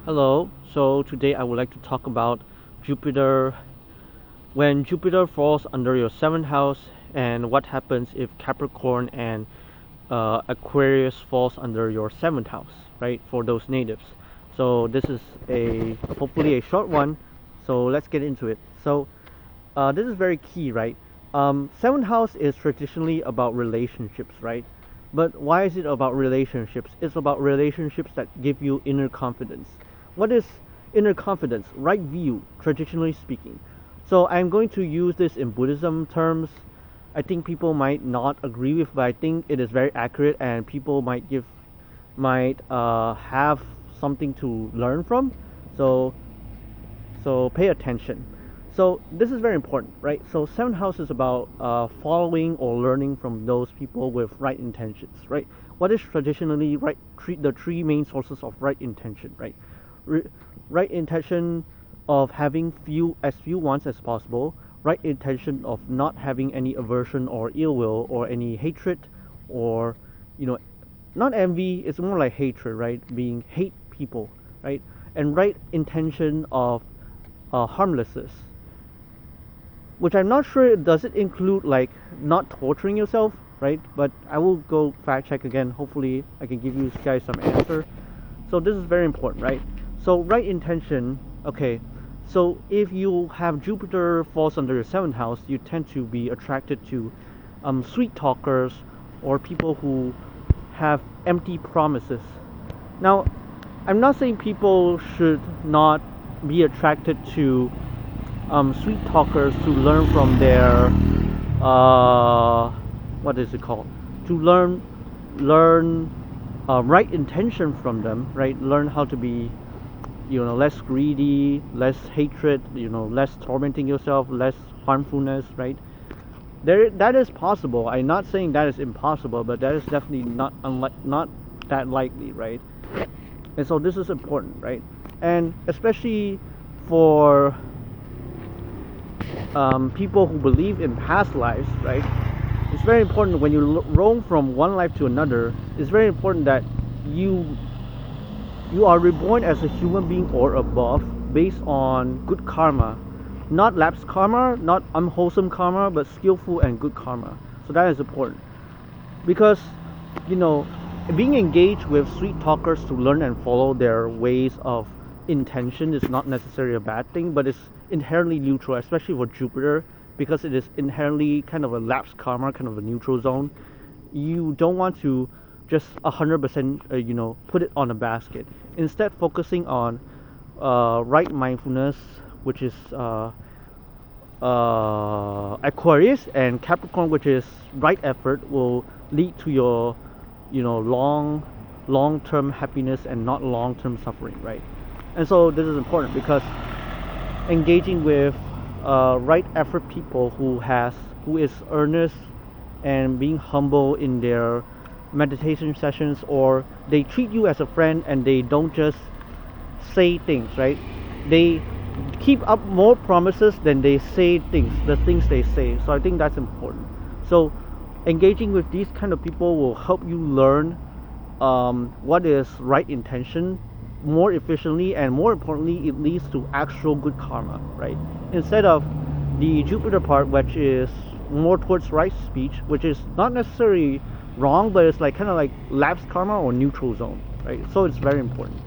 Hello, so today I would like to talk about Jupiter. When Jupiter falls under your seventh house, and what happens if Capricorn and Aquarius falls under your seventh house, right? For those natives. So this is a hopefully a short one. So let's get into it. So this is very key, right? Seventh house is traditionally about relationships, right? But why is it about relationships? It's about relationships that give you inner confidence. What is inner confidence? Right view, traditionally speaking. So I'm going to use this in Buddhism terms. I think people might not agree with, but I think it is very accurate, and people might have something to learn from. So pay attention. So this is very important, right? So seventh house is about following or learning from those people with right intentions, right? What is traditionally right? The three main sources of right intention, right? Right intention of having few wants as possible. Right intention of not having any aversion or ill will or any hatred, or you know, not envy. It's more like hatred, right? Being hate people, right? And right intention of harmlessness, which I'm not sure does it include like not torturing yourself, right? But I will go fact check again. Hopefully I can give you guys some answer. So this is very important, right? So right intention, okay. So if you have Jupiter falls under your seventh house, you tend to be attracted to sweet talkers or people who have empty promises. Now, I'm not saying people should not be attracted to sweet talkers to learn from their what is it called? To learn right intention from them, right? Learn how to be, less greedy, less hatred, less tormenting yourself, less harmfulness, right? That is possible. I'm not saying that is impossible, but that is definitely not that likely, right? And so this is important, right? And especially for people who believe in past lives, right? It's very important when you roam from one life to another. It's very important that you are reborn as a human being or above, based on good karma, not lapsed karma, not unwholesome karma, but skillful and good karma. So that is important, because being engaged with sweet talkers to learn and follow their ways of intention is not necessarily a bad thing, but it's inherently neutral, especially for Jupiter, because it is inherently kind of a lapsed karma, kind of a neutral zone. You don't want to just 100% put it on a basket. Instead, focusing on right mindfulness, which is Aquarius, and Capricorn, which is right effort, will lead to your long-term happiness and not long-term suffering, right? And so this is important, because engaging with right effort people who is earnest and being humble in their meditation sessions, or they treat you as a friend and they don't just say things, right? They keep up more promises than they say the things they say. So I think that's important. So engaging with these kind of people will help you learn what is right intention more efficiently, and more importantly, it leads to actual good karma, right? Instead of the Jupiter part, which is more towards right speech, which is not necessarily wrong, but it's like kind of like lapsed karma or neutral zone, right? So it's very important.